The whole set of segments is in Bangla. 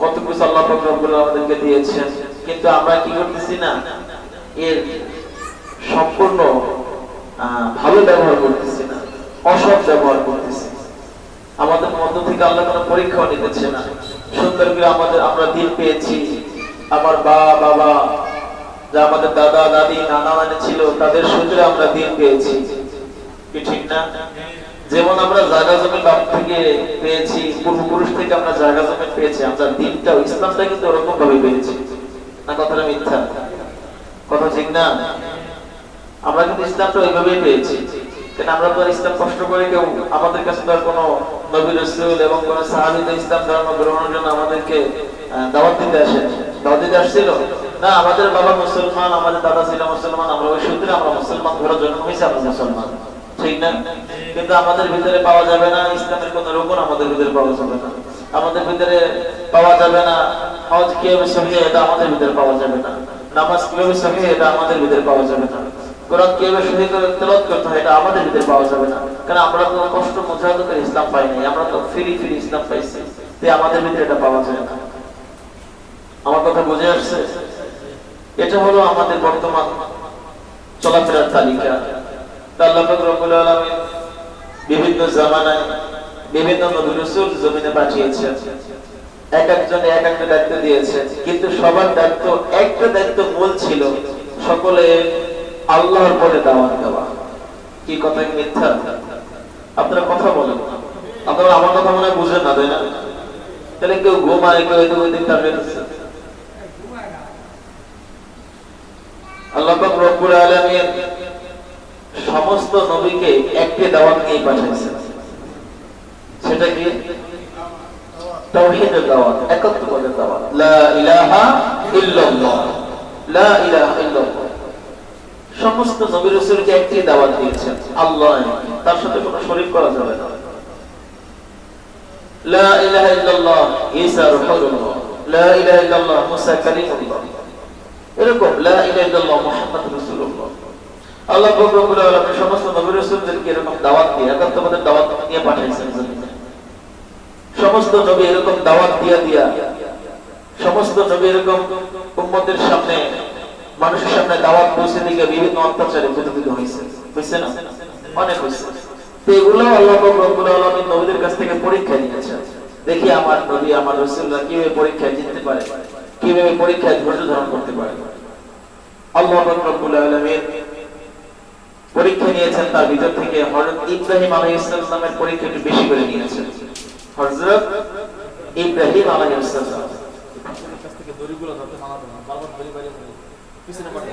কত কিছু আল্লাহ পাক রব্বুল আলামিন আমাদেরকে দিয়েছেন, কিন্তু আমরা কি করতেছি না, এর সম্পূর্ণ ভালো ব্যবহার করতেছি না, অসৎ ব্যবহার করতেছি। আমাদের মধ্য থেকে আল্লাহ কোনো পরীক্ষাও নিতেছে না। সুন্দর করে আমরা দিন পেয়েছি। আমার বাবা, যা আমাদের দাদা দাদি নানা নানি ছিল, তাদের সূত্রে আমরা দিন পেয়েছি, কি ঠিক না? যেমন আমরা জায়গা জমি বাপ থেকে পেয়েছি, পূর্বপুরুষ থেকে আমরা জায়গা জমি পেয়েছি, আমরা দিনটা ইসলামটা কিন্তু ওরকম ভাবে পেয়েছি না। কথাটা মিথ্যা? কথা ঠিক না? আমরা কিন্তু ইসলামটা ওইভাবেই পেয়েছি। কারণ আমরা তো ইসলাম কষ্ট করে কেউ আমাদের কাছে তো আর কোনো নবী রাসূল এবং কোনো সাহাবী তো ইসলাম ধর্ম গ্রহণের জন্য আমাদেরকে দাওয়াত দিতে আসে, দাওয়াত দিতে আসছিল না। আমাদের বাবা মুসলমান, আমাদের দাদা ছিল মুসলমান, আমরা ওই সূত্রে আমরা মুসলমান ঘরে জন্ম হয়েছি, আমরা মুসলমান, ঠিক না? কিন্তু আমাদের ভিতরে পাওয়া যাবে না ইসলামের কোন রুকন, আমাদের ভিতরে পাওয়া যাবে না। আমাদের ভিতরে পাওয়া যাবে না হজ কিভাবে সহিহ, এটা আমাদের ভিতরে পাওয়া যাবে না। নামাজ কিভাবে সহিহ, এটা আমাদের ভিতরে পাওয়া যাবে না। কোরআন কিভাবে সহিহ করে তেলাওয়াত করতে হয়, এটা আমাদের ভিতরে পাওয়া যাবে না। কারণ আমরা তো কষ্ট মুজাহিদ করে ইসলাম পাই নাই, আমরা তো ফ্রি ইসলাম পাইছি, তাই আমাদের ভিতরে এটা পাওয়া যায় না। আমার কথা বুঝে আসছে? এটা হলো আমাদের বর্তমান চলাফেরার তালিকা। আল্লাহ পাক রব্বুল আলামিন বিভিন্ন জামানায় বিভিন্ন নবী রাসূল জমিনে পাঠিয়েছেন, এক একজনে এক একটা দায়িত্ব দিয়েছেন, কিন্তু সবার দায়িত্ব একটা দায়িত্ব মূল ছিল, সকলে আল্লাহর পথে দাওয়াত দেওয়া। কি কথা কি মিথ্যা? আপনারা কথা বলেন, আপনারা আমার কথা মনে হয় বুঝেন না, তাই না? তাহলে কেউ ঘুমায়, কেউ এদিক ওদিক তাকাচ্ছে। আল্লাহ পাক রব্বুল আলামিন সমস্ত নবীকে একটি দাওয়াত নিয়ে পাঠিয়েছেন, সেটা কি? তাওহীদের দাওয়াত, একত্ববাদের দাওয়াত, লা ইলাহা ইল্লাল্লাহ, লা ইলাহা ইল্লাল্লাহ। সমস্ত নবী রাসূলকে একটি দাওয়াত দিয়েছেন, আল্লাহ, তার সাথে কোনো শরীক করা যাবে না। লা ইলাহা ইল্লাল্লাহ ঈসা রূহুল্লাহ, লা ইলাহা ইল্লাল্লাহ মুসা কালিমুল্লাহ, এরকম লা ইলাহা ইল্লাল্লাহ মুহাম্মাদুর রাসূলুল্লাহ। আল্লাহ পাক রব্বুল আলামিন সমস্ত নবী রাসূলদেরকে এরকম দাওয়াত দিয়ে, একত্ববাদের দাওয়াত নিয়ে পাঠিয়েছেন জমিনে। সমস্ত নবী এরকম দাওয়াত দিয়া সমস্ত নবী এরকম উম্মতের সামনে, মানুষের সামনে দাওয়াত পৌঁছে দিয়ে বিভিন্ন অত্যাচারে পতিত হয়েছে, বুঝছে না? অনেক হয়েছে। তো এগুলো আল্লাহ পাক রব্বুল আলামিন নবীদের কাছ থেকে পরীক্ষা নিয়েছেন। দেখি আমার নবী, আমার রাসূলরা কিভাবে পরীক্ষায় জিততে পারে, কিভাবে পরীক্ষায় ধৈর্য ধারণ করতে পারে। আল্লাহ পাক রব্বুল আলামিন পরীক্ষা নিয়েছেন, তার ভিতর থেকে হযরত ইব্রাহিম আলাইহিস সালামের পরীক্ষা একটু বেশি করে নিয়েছেন। হযরত ইব্রাহিম আলাইহিস সালাম কাছ থেকে দড়িগুলো ধরতে মানা দেন, বারবার দড়ি বাইরে পিছনে পড়ে।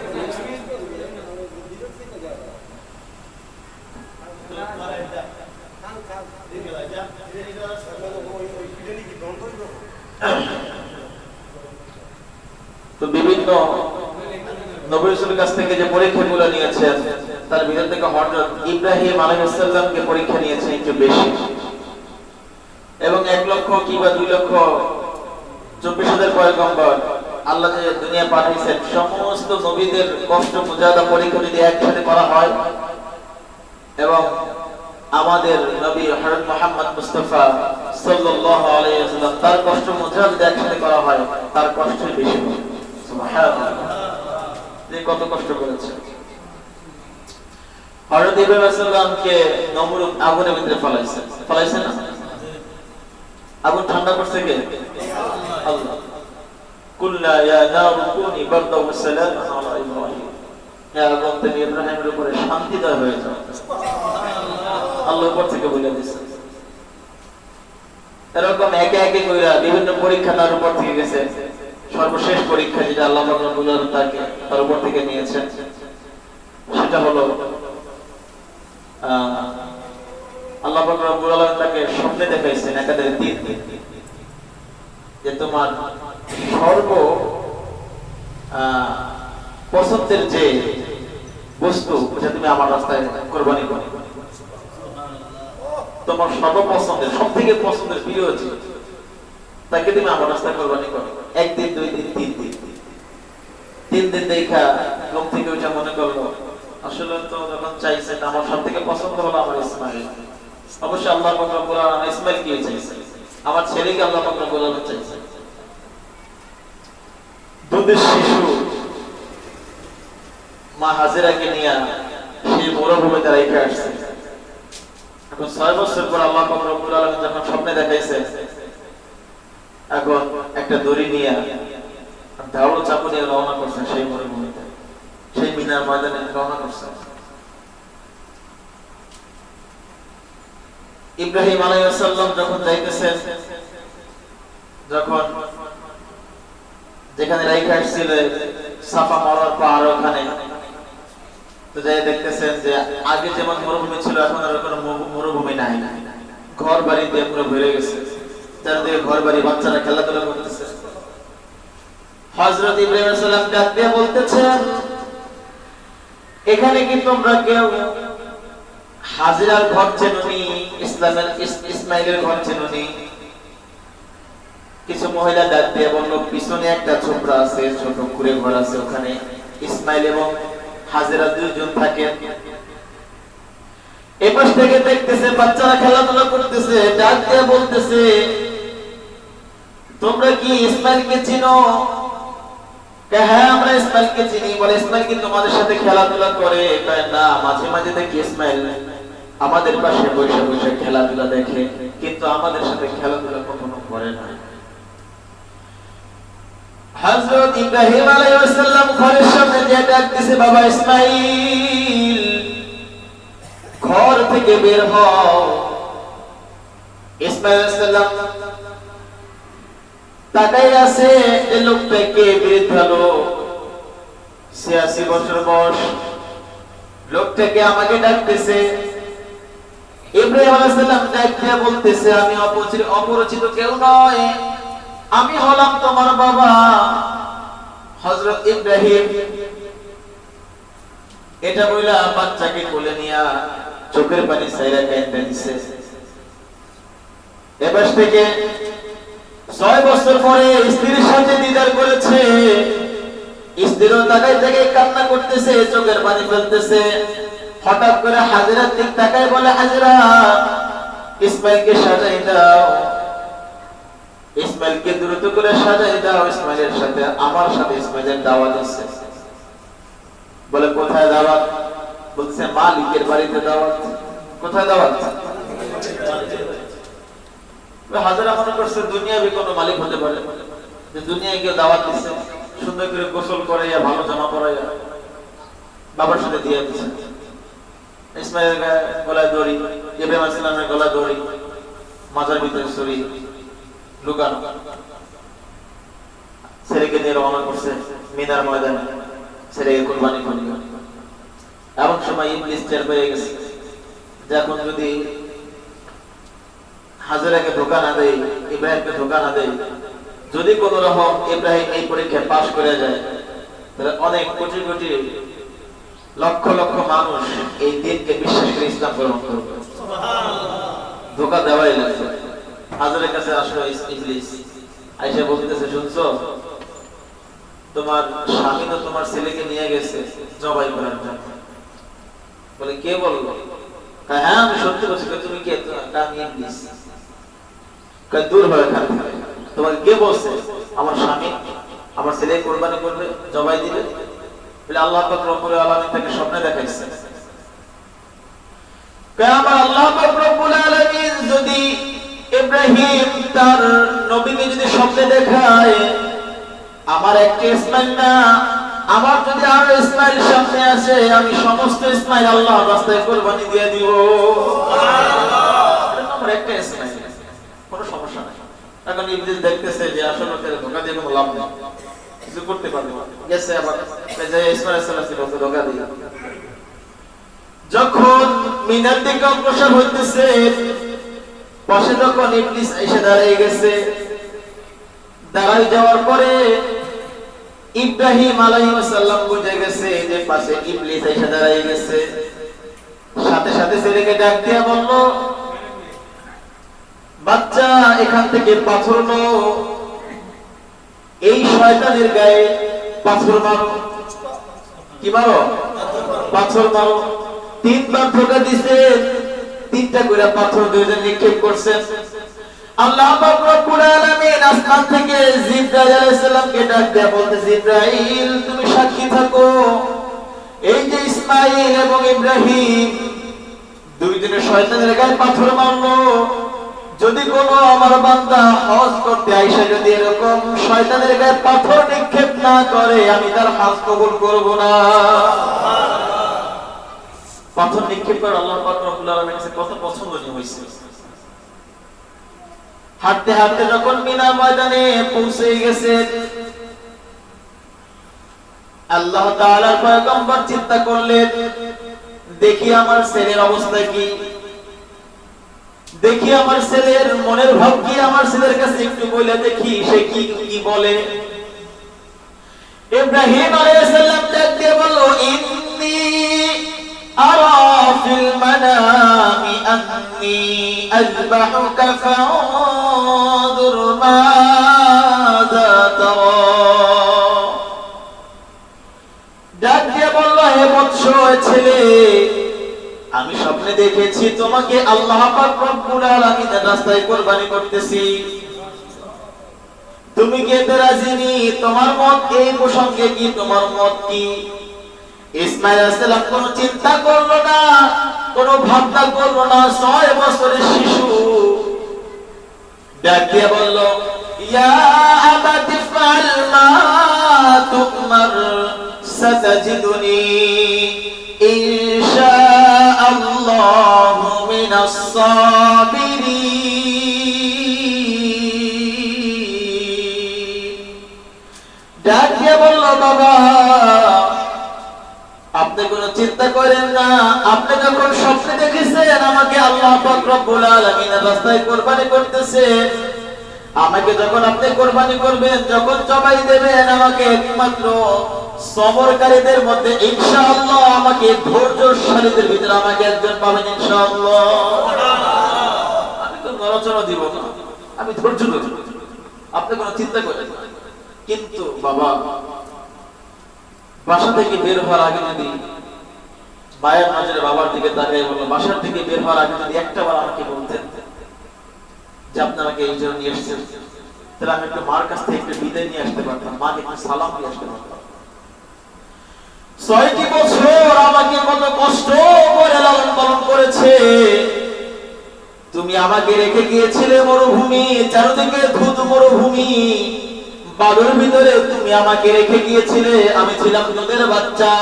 তো বিভিন্ন নবী রাসূলের কাছ থেকে যে পরীক্ষাগুলো নিয়েছেন, তার ভিতর থেকে হযরত ইব্রাহিম আলাইহিস সালামকে পরীক্ষা নিয়েছেন একটু বেশি। এবং 1 লক্ষ কিংবা 2 লক্ষ 24,000 পয়গম্বর আল্লাহ যে দুনিয়া পাঠিয়েছেন, সমস্ত নবীদের কষ্ট মুজাহাদা পরীক্ষা যদি একসাথে করা হয় এবং আমাদের নবী হযরত মুহাম্মদ মুস্তাফা সাল্লাল্লাহু আলাইহি ওয়াসাল্লাম তার কষ্ট মুজাহাদা যদি একসাথে করা হয়, তার কষ্টই বেশি হবে। সুবহানাল্লাহ, যে কত কষ্ট করেছে। হযরত ইব্রাহিম আলাইহিস সালামকে নমরুদ আগুনের ভিতরে ফলাইছে না? আগুন ঠান্ডা করছে কে? আল্লাহ। কুল্লা ইয়া নারু কুনি বারদাও ওয়া সালামান আলা ইব্রাহিম, হে আগুন তুমি ইব্রাহিমের উপরে শান্তিদার হয়ে যাও, সুবহানাল্লাহ। আল্লাহ উপর থেকে বলে দিয়েছে। এরকম একে একে কইরা বিভিন্ন পরীক্ষা তার উপর থেকে গেছে। সর্বশেষ পরীক্ষা যেটা আল্লাহ পাক রব্বুল আলামিন তার উপর থেকে নিয়েছেন, সেটা হলো আল্লাহ পাক রব্বুল আলামিন তাকে স্বপ্নে দেখাইছেন একাধারে 3 দিন, যে তোমার সর্ব পছন্দের যে বস্তু যেটা তুমি আমার রাস্তায় কুরবানি করো, তোমার সর্বপছন্দের সবথেকে পছন্দের প্রিয় যে তাকে তুমি আমার রাস্তায় কুরবানি করো। 1 দিন 2 দিন 3 দিন 3 দিন দেখা ঘুম থেকে উঠে মনে করলো আসলে তো যখন চাইছেন আমার সবথেকে পছন্দ হলো আমার ইসমাইল। অবশ্যই আল্লাহ পাক রব্বুল আলামিন ইসমাইল কে চাইছেন, আমার ছেলেকে আল্লাহ পাক রব্বুল আলামিন চাইছেন। দুধের শিশু মা হাজেরাকে নিয়ে সেই মরুভূমিতে রেখে আসছে। এখন 6 বছর পর আল্লাহ পাক রব্বুল আলামিন যখন স্বপ্নে দেখাইছে, এখন একটা দড়ি নিয়ে ধাওয়া চাকু নিয়ে রওনা করছে সেই মরুভূমিতে, সেই মিনার ময়দানে রওনা করছে। ইব্রাহিম আলাইহিস সালাম যখন যাইতেছেন, যখন যেখানে রাইখা আসছিল সাফা মারওয়ার পাহাড়, ওখানে তো যাই দেখতেছেন যে আগে যেমন মরুভূমি ছিল এখন আর কোনো মরুভূমি নাই, ঘর বাড়ি দিয়ে পুরো ভরে গেছে, চারদিকে ঘর বাড়ি, বাচ্চারা খেলাধুলা করতেছে। হযরত ইব্রাহিম আলাইহিস সালাম ডাক দিয়ে বলতেছেন, এখানে কি তোমরা কেউ হাজেরার ঘর চেনোনি, ইসমাইলের ঘর চেনোনি? কিছু মহিলা ডাক দিয়ে বলল, পিছনে একটা ছোপড়া আছে, ছোট কুঁড়ে ঘর আছে, ওখানে ইসমাইল এবং হাজেরা দুইজন থাকেন। এপাশ থেকে দেখতেছে বাচ্চারা খেলাধুলা করতেছে, ডাক দিয়ে বলতেছে, তোমরা কি ইসমাইলকে চিনো? হ্যাঁ আমরা ইসমাইলকে চিনি। বলে, ইসমাইল কি তোমাদের সাথে খেলাধুলা করে? না, মাঝে মাঝে দেখি ইসমাইল আমাদের পাশে বসে বসে খেলাধুলা দেখে, কিন্তু আমাদের সাথে খেলাধুলা কখনো করে না। হযরত ইব্রাহিম আলাইহিস সালাম ঘরের সামনে যে ডাক দিছে, বাবা ইসমাইল ঘর থেকে বের হও। ইসমাইল আলাইহিস সালাম তাকাই আছে, এই লোকটাকে বৃদ্ধ লোক, 86 বছর বয়স, লোকটাকে আমাকে ডাকতেছে। ইব্রাহিম আলাইহিস সালাম ডাক দিয়ে বলতেছে, আমি অপরিচিত কেউ নয়, আমি হলাম তোমার বাবা হযরত ইব্রাহিম। এটা বইলা বাচ্চাকে কোলে নিয়া চোখের পানি ছাইরা কাঁদতে দিছে। এবার থেকে 6 বছর পরে স্ত্রীর সাথে দিদার করেছে, স্ত্রীও তাকায় তাকায় কান্না করতেছে, চোখের পানি ফেলতেছে। হঠাৎ করে হাজেরার দিক তাকায় বলে, হাজেরা ইসমাইলকে সাজাই দাও, ইসমাইলকে দ্রুত করে সাজাই দাও, ইসমাইলের সাথে আমার সাথে ইসমাইলের দাওয়াত আছে। বলে, কোথায় দাওয়াত? বলছে, মালিকের বাড়িতে দাওয়াত। কোথায় দাওয়াত? হাজারা মনে করছে দুনিয়াবি কোনো মালিক হতে পারে, যে দুনিয়ায় কেউ দাওয়াত দিচ্ছে, সুন্দর করে গোসল করাইয়া ভালো জামা পরাইয়া বাবার সাথে দিয়ে দিচ্ছে। ইসমাইলের গলায় দড়ি, ইব্রাহিম আলাইহিস সালামের গলায় দড়ি, মাজার ভিতরে ছুরি লুকানো। ছেলেকে নিয়ে রওনা করছে মিনার ময়দানে, ছেলেকে কুরবানি করবে। এমন সময় ইবলিস টের পেয়ে গেছে, যখন যদি হাজেরাকে ধোঁকা না দেয়, ইব্রাহিমকে ধোঁকা না দেয়, যদি কোন রকম ইব্রাহিম এই পরীক্ষায় পাশ করে যায়, তাহলে অনেক কোটি কোটি লক্ষ লক্ষ মানুষ এই দিনকে বিশ্বাস করে ইসলাম গ্রহণ করবে। ধোঁকা দেওয়াই লাগবে। হাজেরের কাছে আসলো ইবলিস, আয়েশা বলতেছে, শুনছো, তোমার স্বামী তো তোমার ছেলেকে নিয়ে গেছে জবাই করার জন্য। বলে, কে বললো? হ্যাঁ আমি সত্যি বলছি। তুমি কে? আমি ইবলিস। দূর হয়ে এখান থেকে, তোমাকে কে বলছে আমার স্বামী আমার ছেলে কোরবানি করবে, জবাই দিবে? বলে, আল্লাহ পাক রব্বুল আলামিন তাকে স্বপ্নে দেখাইছে। আমার আল্লাহ পাক রব্বুল আলামিন যদি ইব্রাহিম তার নবীকে যদি স্বপ্নে দেখায়, আমার একটা ইসমাইল না, আমার যদি আরো ইসমাইল সামনে আসে, আমি সমস্ত ইসমাইল আল্লাহর রাস্তায় কুরবানি দিয়ে দিব। আমার একটা ইসমাইল, কোনো সমস্যা নাই। এখন ইবলিস দেখতেছে যে আসলে তার ধোঁকা দিয়ে কোনো লাভ নেই, কিছু করতে পারবে না, গেছে আবার যে ইসমাইল আলাইহিস সালামকে ধোঁকা দিয়ে। যখন মিনার দিকে অগ্রসর হইতেছে, পাশে যখন ইবলিস এসে দাঁড়িয়ে গেছে, দাঁড়াই যাওয়ার পরে ইব্রাহিম আলাইহিস সালাম বুঝে গেছে যে পাশে ইবলিস এসে দাঁড়িয়ে গেছে। সাথে সাথে ছেলেকে ডাক দিয়ে বলল, বাচ্চা এখান থেকে পাথর নাও, এই শয়তানের গায়ে পাথর মারো। কি মারো? পাথর মারো। 3 বার ধোঁকা দিছে, 3টা করে পাথর দুইজন নিক্ষেপ করছেন। আল্লাহ পাক রব্বুল আলামিন আসমান থেকে জিবরাইল আলাইহিস সালামকে ডাক দিয়ে বলতেছে, জিবরাইল তুমি সাক্ষী থাকো, এই যে ইসমাঈল এবং ইব্রাহিম দুইজনে শয়তানের গায়ে পাথর মারলো, যদি কোনো আমার বান্দা হজ করতে আইসা যদি এরকম শয়তানের গায়ে পাথর নিক্ষেপ না করে, আমি তার হজ কবুল করব না। পাথর নিক্ষেপ করে আল্লাহ পাক রব্বুল আলামিনের কাছে কত পছন্দনীয় হয়েছে। হাঁটতে হাঁটতে যখন মিনা ময়দানে পৌঁছে গেছে, আল্লাহ তাআলার পয়গম্বর চিন্তা করলেন, দেখি আমার ছেলের অবস্থা কি, দেখি আমার ছেলের মনের ভাব কি, আমার ছেলের কাছে একটু বলে দেখি সে কি কি বলে। ইব্রাহিম আলাইহিস সালাম ডাক দিয়ে বলল, ইন্নী আরা ফিল মানামি আন্নী আযবাহুকা ফানজুর মাযা তারা। ডাক দিয়ে বলল, হে বৎস ছেলে, আমি স্বপ্নে দেখেছি তোমাকে আল্লাহ পাক রব্বুল আলামিনের রাস্তায় কুরবানি করতেছি, তুমি কি এতে রাজি নি? তোমার মত এই প্রসঙ্গে কি, তোমার মত কি? ইসমাঈল আলাইহিস সালাম কোনো চিন্তা করলো না, কোনো ভাবনা করলো না। 6 বছরের শিশু ডাক দিয়ে বলল, ইয়া আবাতি ফাল মা তুমার সাতাজিদুনি ইনশাআল্লাহু মিনাস সাবিরিন। ডাক দিয়ে বলল, বাবা আপনি কোনো চিন্তা করেন না, আপনি যখন স্বপ্নে দেখেছেন আমাকে আল্লাহ পাক রব্বুল আলামিনের রাস্তায় কুরবানি করতেছেন, আমাকে যখন আপনি কুরবানি করবেন, যখন জবাই দেবেন, আমাকে একমাত্র সবরকারীদের মধ্যে ইনশাআল্লাহ, আমাকে ধৈর্যশালীদের ভিতরে আমাকে একজন পাবেন ইনশাআল্লাহ। আমি তো নড়াচড়া দিব না, আমি ধৈর্য ধরব, আপনি কোনো চিন্তা করেন না। কিন্তু বাবা বাসা থেকে বের হওয়ার আগে যদি মায়ের নজরে বাবার দিকে তাকিয়ে বলল, বাসার থেকে বের হওয়ার আগে যদি একটা বার আমাকে বলতেন যে আপনি আমাকে এই জন্য নিয়ে এসেছেন, তাহলে আমি একটু মার কাছ থেকে একটু বিদায় নিয়ে আসতে পারতাম, মাকে একটু সালাম দিয়ে আসতে পারতাম। 6টি বছর আমাকে কত কষ্ট করে লালন পালন করেছে, তুমি আমাকে রেখে গিয়েছিলে মরুভূমি, চারদিকে ধুধু মরুভূমি, বালুর ভিতরে তুমি আমাকে রেখে গিয়েছিলে, আমি ছিলাম দুধের বাচ্চা,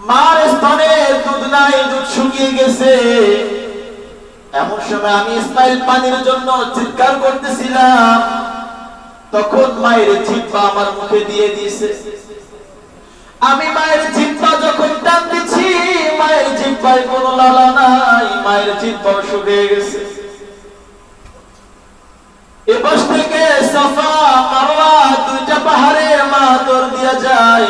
মার স্তনে দুধ নাই, দুধ শুকিয়ে গেছে। এমন সময় আমি ইসমাঈল পানির জন্য চিৎকার করতেছিলাম, তখন মায়ের জিহ্বা আমার মুখে দিয়ে দিয়েছে। আমি মায়ের জিহ্বা যখন টান দিচ্ছি, মায়ের জিহ্বায় কোনো লালা নাই, মায়ের জিহ্বা শুকিয়ে গেছে। এপাশ থেকে সাফা মারওয়া দুইটা পাহাড়ের মা দৌড় দিয়া যায়।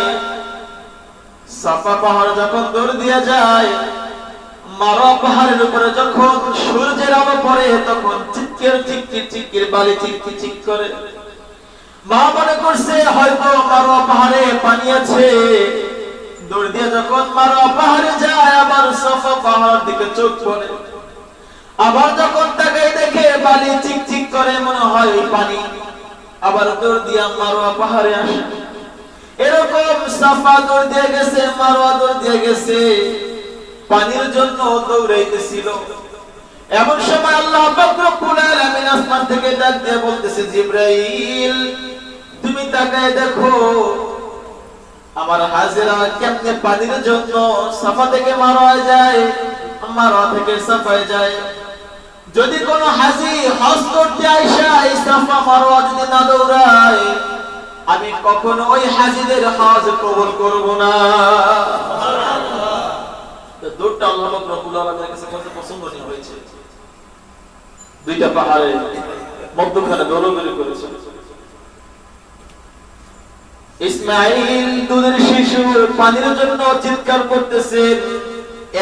সাফা পাহাড় যখন দৌড় দিয়া যায়, মারওয়া পাহাড়ের উপরে যখন সূর্যের আলো পড়ে, তখন চিৎকির চিৎকির চিৎকির বালি চিৎকির চিৎ করে। মা মনে করছে হয়তো মারওয়া পাহাড়ে পানি আছে, দৌড় দিয়ে যখন মারওয়া পাহাড়ে যায়, আবার সাফা পাহাড়ের দিকে চোখ পড়ে, আবার যখন তাকাই দেখে বালি চিকচিক করে, মনে হয় পানি, আবার দৌড় দিয়া মারওয়া পাহাড়ে আসে। এরকম সাফা দৌড় দিয়ে গেছে, মারওয়া দৌড় দিয়ে গেছে, পানির জন্য দৌড়াইতেছিল। এমন সময় আল্লাহ পাক রব্বুল আলামিন আসমান থেকে ডাক দিয়ে বলতেছে, জিবরাইল তুমি তাকায় দেখো আমার হাজেরা কেমনে পানির জন্য সাফা থেকে মারওয়া যায়, মারওয়া থেকে সাফায় যায়। যদি কোন হাজী হজ করতে আইসা এই সাফা মারওয়া যদি না দৌড়ায়, আমি কখনো ওই হাজীদের হজ কবুল করব না। তো দৌড়টা আল্লাহ পাক রব্বুল আলামিনের কাছে কত পছন্দনীয় হয়েছে। দুইটা পাহাড়ে মধ্যখানে দৌড়াদৌড়ি করেছে। ইসমাঈল দুধের শিশু পানির জন্য চিৎকার করতেছে।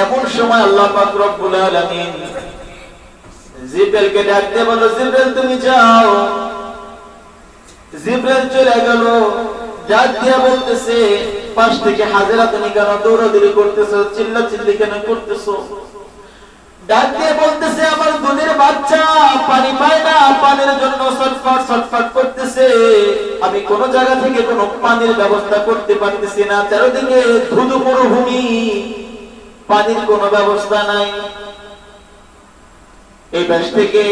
এমন সময় আল্লাহ পাক রব্বুল আলামিন জিবরাইলকে ডাক দিয়ে বলল, জিবরাইল তুমি যাও। জিবরাইল চলে গেল, ডাক দিয়ে বলতেছে, পাশ থেকে হাজেরা তুমি কেন দৌড়াদৌড়ি করতেছো, চিল্লাচিল্লি কেন করতেছো? ডাক দিয়ে বলতেছে, আমার দুধের বাচ্চা পানি পায় না, পানির জন্য ছটফট ছটফট করতেছে। আমি কোন জায়গা থেকে কোনো পানির ব্যবস্থা করতে পারতেছি না, চারিদিকে ধুধু মরুভূমি, পানির কোনো ব্যবস্থা নাই। এই পাশ থেকে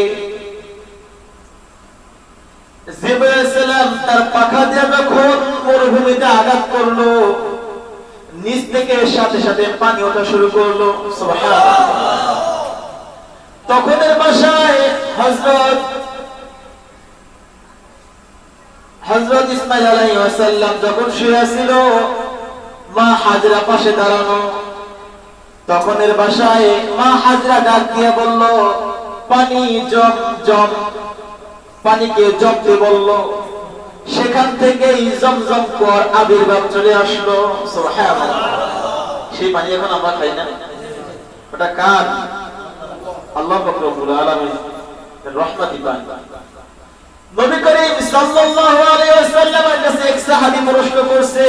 জিবরাইল আলাইহিস সালাম তার পাখা দিয়ে যখন মরুভূমিতে আঘাত করলো, নিচ থেকে সাথে সাথে পানি ওঠা শুরু করলো। সুবহানাল্লাহ। তখন এর বাসায় হযরত ইসমাঈল আলাইহিস সালাম যখন শুয়ে ছিল, মা হাজরা পাশে দাঁড়ানো। তখন এর বাসায় মা হাজরা ডাক দিয়ে বলল, পানি জম জম, পানিকে জমতে বলল। সেখান থেকেই জমজম কুয়ার আবির্ভাব চলে আসলো। সুবহানাল্লাহ। সেই পানি এখন আমরা খাই না, ওটা কার? আল্লাহ পাক রব্বুল আলামিন রহমতি পানি। নবী করিম সাল্লাল্লাহু আলাইহি ওয়াসাল্লামের কাছে এক সাহাবী প্রশ্ন করছে,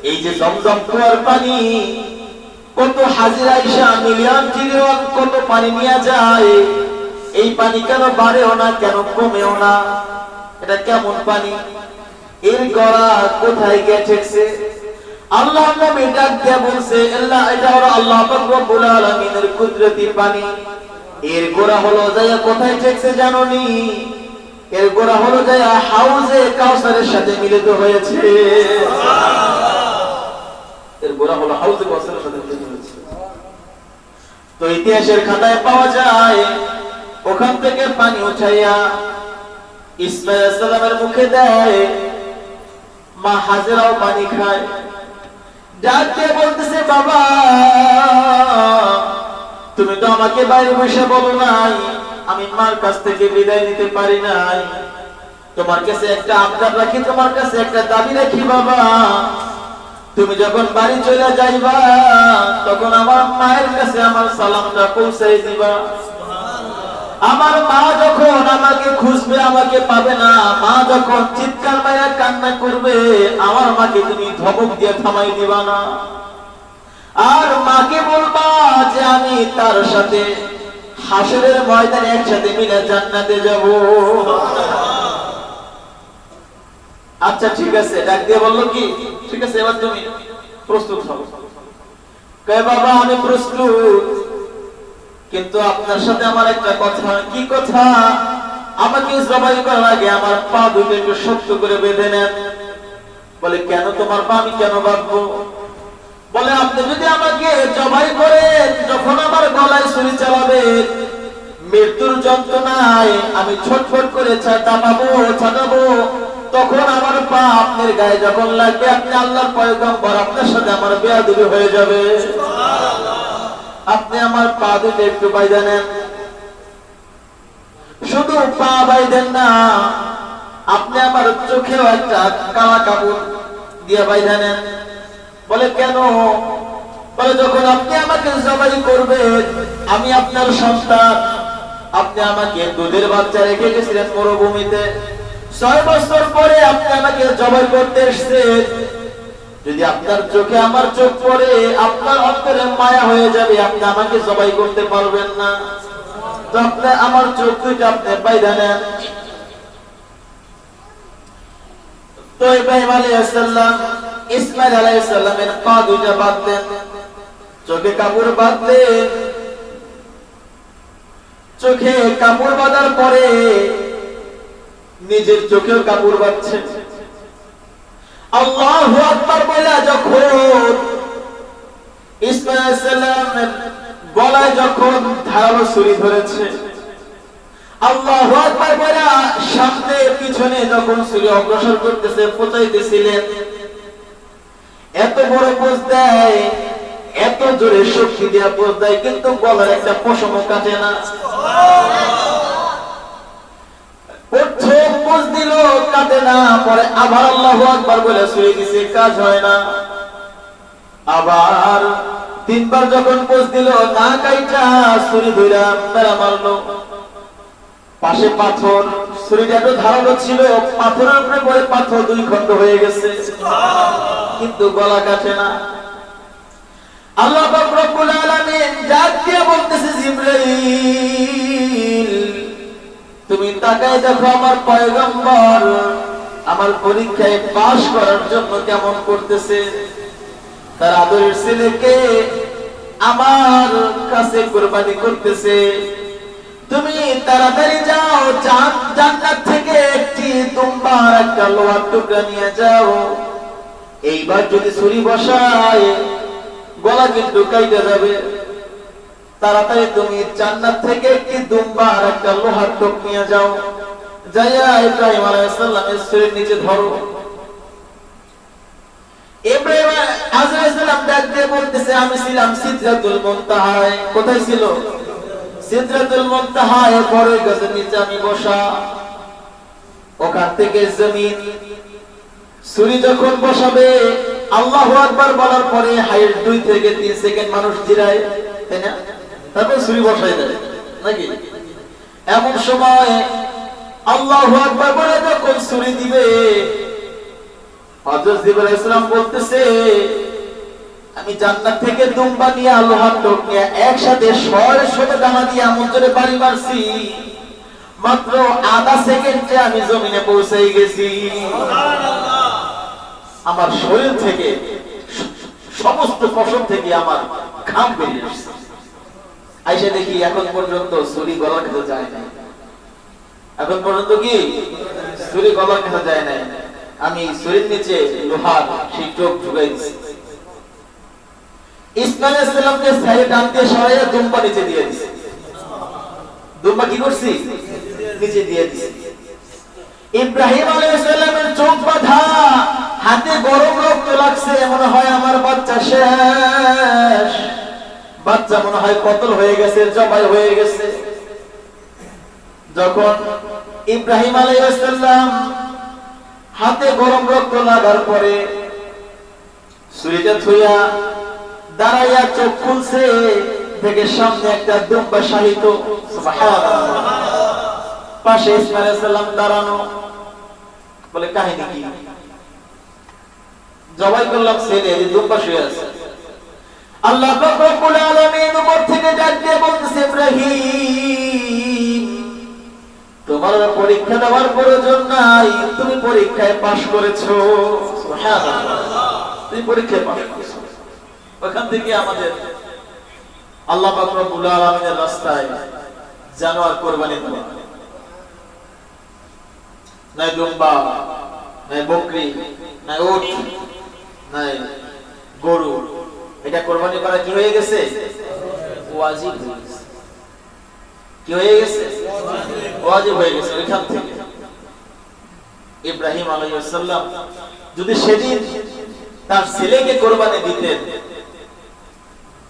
এই যে জমজম কুয়ার পানি, কত হাজির আয়েশা মিলিয়ন ট্রিলিয়ন কত পানি নিয়ে যায়, এই পানি কেন বাড়েও না, কেন কমেও না? এটা কেমন পানি? এর গড়া কোথায় গিয়ে ঠেকছে? আল্লাহ নবী ডাক দিয়ে বলছে, এটা হলো আল্লাহ পাক রব্বুল আলামিনের কুদরতি পানি। এর গোড়া হলো যায়া কোথায় ঠেকছে জানোনি? এর গোড়া হলো যায়া হাউজে কাউসারের সাথে মিলিত হয়েছে। এর গোড়া হলো হাউজে কাউসারের সাথে মিলিত হয়েছে। তো ইতিহাসের খাতায় পাওয়া যায়, ওখান থেকে পানি উঠাইয়া ইসমাঈল আলাইহিস সালামের মুখে দেয়, মা হাজরাও পানি খায়। ডাক দিয়ে বলতেছে, বাবা তুমি তো আমাকে বাইরে বসে বলো নাই, আমি মার কাছ থেকে বিদায় নিতে পারি নাই। তোমার কাছে একটা আবদার রাখি, তোমার কাছে একটা দাবি রাখি বাবা, তুমি যখন বাড়ি চলে যাইবা তখন আমার মায়ের কাছে আমার সালামটা পৌঁছাই দিবা। আমার মা যখন আমাকে খুঁজবে, আমাকে পাবে না, মা যখন চিৎকার মায়া কান্না করবে, আমার মাকে তুমি ধমক দিয়ে থামাই দিবা না। আর মাকে বলবা যে আমি তার সাথে হাসরের ময়দানে একসাথে মিলে জান্নাতে যাব। আচ্ছা ঠিক আছে, ডাক দিয়ে বললো কি, ঠিক আছে এবার তুমি প্রস্তুত হও। কয় বাবা আমি প্রস্তুত, কিন্তু আপনার সাথে আমার একটা কথা। কি কথা? আমাকে জবাই করার আগে আমার পা দুটো একটু শক্ত করে বেঁধে নেন। বলে কেন তোমার পা আমি কেন বাঁধবো? বলে আপনি যদি আমাকে জবাই করেন, যখন আমার গলায় ছুরি চালাবেন, মৃত্যুর যন্ত্রণায় আমি ছটফট করে ছাটাবো, তখন আমার পা আপনার গায়ে যখন লাগবে, আপনি আল্লাহর পয়গম্বর, আপনার সাথে আমার বেয়াদবি হয়ে যাবে। আপনি আমার পা দুটো একটু বাইধা নেন। শুধু পা বাইধেন না, আপনি আমার চোখেও একটা কালা কাপড় দিয়ে বাইধা নেন। বলে কেন? বলে যখন আপনি আমাকে জবাই করবেন, আমি আপনার সন্তান, আপনি আমাকে দুধের বাচ্চা রেখে গেছিলেন মরুভূমিতে, 6 বছর পরে আপনি আমাকে জবাই করতে এসেছেন। যদি আপনার চোখে আমার চোখ পড়ে, আপনার অন্তরে মায়া হয়ে যাবে, আপনি আমাকে জবাই করতে পারবেন না। তো আপনি আমার চোখ দুইটা আপনি বাইধা নেন। তো ইব্রাহিম আলাইহিস সালাম ইসমাঈল আলাইহিস সালামের পা দুইটা বাঁধলেন, চোখে কাপড় বাঁধলেন। চোখে কাপড় বাঁধার পরে নিজের চোখেও কাপড় বাঁধছেন। আল্লাহু আকবার বলে যখন ইসমাঈল আলাইহিস সালামের গলায় যখন ধারালো ছুরি ধরেছে, আল্লাহু আকবার বলে সামনে পিছনে যখন ছুরি অগ্রসর করতেছে, পচাইতেছিলেন, এত বড় পোজ দেয়, এত জোরে শক্তি দিয়া পোজ দেয়, কিন্তু গলার একটা পশমও কাটে না। প্রথম পোজ দিল, কাটে না, পরে আবার আল্লাহু আকবার বলে ছুরি দিছে, কাজ হয় না। আবার 3 বার যখন পোজ দিল, না কাইটা ছুরি ধইরা মেরা মারলো। পাশে পাথর, ছুরিটা একটু ধারালো ছিল, পাথরের উপরে পড়ে পাথর 2 খণ্ড হয়ে গেছে, কিন্তু গলা কাটে না। আল্লাহ পাক রব্বুল আলামিন ডাক দিয়ে বলতেছে, জিবরাইল তুমি তাকায় দেখো আমার পয়গম্বর আমার পরীক্ষায় পাস করার জন্য কেমন করতেছে। তার আদরের ছেলেকে আমার কাছে কুরবানি করতেছে। তুমি তাড়াতাড়ি যাও, জান্নাত থেকে একটি দুম্বা আর একটা লোহার টুকরা নিয়ে যাও। এইবার যদি ছুরি বসায় গলা কিন্তু কাইটা যাবে। তাড়াতাড়ি তুমি জান্নাত থেকে একটি দুম্বা আর একটা লোহার টুক নিয়ে যাও, যাইয়া ইব্রাহিম আলাইহিস সালামের ছুরির নিচে ধরো। ইব্রাহিম আলাইহিস সালাম ডাক দিয়ে বলতেছে, আমি ছিলাম সিদরাতুল মুনতাহায়। কোথায় ছিল? সিদরাতুল মুনতাহায়, বড় গাছের নিচে আমি বসা। ওখান থেকে জমিন ছুরি যখন বসাবে আল্লাহু আকবার বলার পরে হাইট 2 থেকে 3 সেকেন্ড মানুষ জিরায়, তাই না? তারপর ছুরি বসায় দেয় নাকি? এমন সময় আল্লাহু আকবার বলে যখন ছুরি দিবে, হযরত জিবরাইল আলাইহিস সালাম বলতেছে, আমি জান্নাত থেকে দুম্বা নিয়ে লোহার টুক নিয়ে একসাথে শত দানা দিয়ে এমন জোরে বাড়ি মারছি, মাত্র আধা সেকেন্ডে আমি জমিনে পৌঁছে গেছি। সুবহানাল্লাহ। আমার শরীর থেকে সমস্ত পশম থেকে আমার ঘাম বেরিয়ে আসছে। আইসা দেখি এখন পর্যন্ত ছুরি গলার কাছে যায় না। এখন পর্যন্ত কি ছুরি গলার কাছে যায় না। আমি ছুরির নিচে লোহার সেই চোখ ঢুকাই দিছি। ইসমাইল আলাইহিস সালামকে সাইডে টান দিয়ে সরাইয়া দুম্বা নিচে দিয়ে দিছি। দুম্বা কি করছি? নিচে দিয়ে দিছি। ইব্রাহিম আলাইহিস সালামের চোখ বাঁধা, হাতে গরম রক্ত লাগছে, মনে হয় আমার বাচ্চা শেষ, বাচ্চা মনে হয় কতল হয়ে গেছে, জবাই হয়ে গেছে। যখন ইব্রাহিম আলাইহিস সালাম হাতে গরম রক্ত লাগার পরে ছুরিটা থুইয়া দাঁড়াইয়া চোখ খুলছে, থেকে সামনে একটা দুম্বা শাহিত। সুবহানাল্লাহ। পাশে ইসমাইল আলাইহিস সালাম দাঁড়ানো। বলে কাহিনী কি? জবাই করলাম ছেলে, এই দুম্বা শুয়ে আছে। আল্লাহ পাক রব্বুল আলামিন উপর থেকে ডাক দিয়ে বলতেছে, ইব্রাহিম তোমার পরীক্ষা দেওয়ার প্রয়োজন নাই, তুমি পরীক্ষায় পাস করেছো। সুবহানাল্লাহ। তুমি পরীক্ষায় পাস করেছো। ওখান থেকে আমাদের আল্লাহ পাক রব্বুল আলামিনের রাস্তায় জানোয়ার কুরবানি দেওয়া, নাই দুম্বা, নাই বকরি, নাই উট, নাই গরু, এটা কুরবানি করা কি হয়ে গেছে? ওয়াজিব হয়ে গেছে। কি হয়ে গেছে? ওয়াজিব হয়ে গেছে। ওইখান থেকে ইব্রাহিম আলাইহিস সালাম যদি সেদিন তার ছেলেকে কুরবানি দিতেন,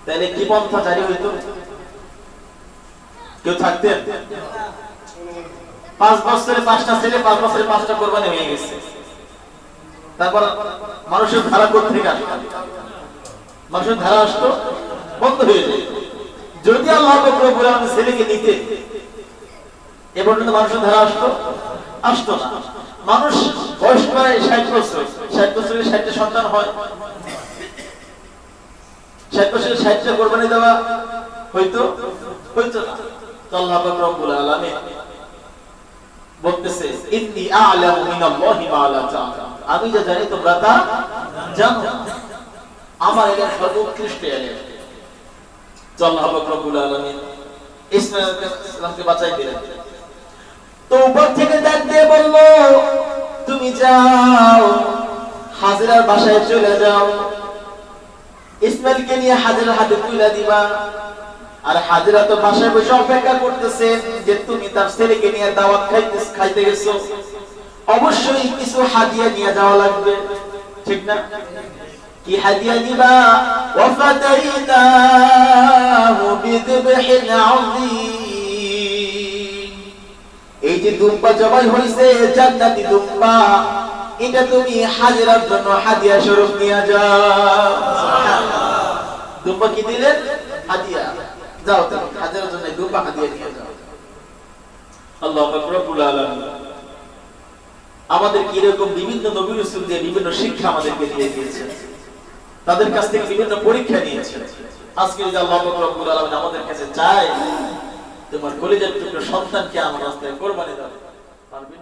তাহলে কি পন্থা জারি হইতো? কেউ থাকতেন? 5 বছরে 5টা ছেলে, 5 বছরে 5টা কুরবানি হয়ে গেছে। তারপর মানুষের ধারা কোথা থেকে আসতো? মানুষের ধারা আসতো বন্ধ হয়ে যেত। যদি আল্লাহ পাক রব্বুল আলামিন ছেলেকে নিতেন, এ পর্যন্ত মানুষের ধারা আসতো না। মানুষ বয়স প্রায় 60 বছর, 60 বছরে 60টা সন্তান হয়। 60 বছরে 60টা কুরবানি দেওয়া হইতো না। তো আল্লাহ পাক রব্বুল আলামিন বলতেছে, ইন্নী আ'লামু মিনাল্লাহি মা লা তা'লামুন, আমি যা জানি তোমরা তা জানো না। আমার এটা সর্বোৎকৃষ্ট ইলম। তো আল্লাহ পাক রব্বুল আলামিন ইসমাঈল আলাইহিস সালামকে বাঁচাই দিলেন। তো উপর থেকে ডাক দিয়ে বলল, তুমি যাও হাজেরার বাসায় চলে যাও, ইসমাঈলকে নিয়ে হাজেরার হাতে তুলে দিবা। আর হাজেরা তো বাসায় বসে অপেক্ষা করতেছে যে তুমি তার ছেলেকে নিয়ে দাওয়াত খাইতে গেছো, অবশ্যই কিছু হাদিয়া নিয়ে যাওয়া লাগবে, ঠিক না? কি হাদিয়া দিবা? ওয়াফাদাইনাহু বিযবহিন আযীম, এই যে দুম্বা জবাই হইছে জান্নাতি দুম্বা, এটা তুমি হাজেরার জন্য হাদিয়া স্বরূপ নিয়ে যাও। সুবহানাল্লাহ। দুম্বা কি দিলেন? হাদিয়া। যাও তুমি হাজেরার জন্য দুম্বা হাদিয়া নিয়ে যাও। আল্লাহ পাক রব্বুল আলামিন আমাদের কি এরকম বিভিন্ন নবী রাসূল দিয়ে বিভিন্ন শিক্ষা আমাদেরকে দিয়ে দিয়েছেন, তাদের কাছ থেকে বিভিন্ন পরীক্ষা নিয়েছেন। আজকে যদি আল্লাহ পাক রব্বুল আলামিন আমাদের কাছে চায়, তোমার কলিজার টুকরো সন্তানকে আমার রাস্তায় কুরবানি দাও, পারবেন?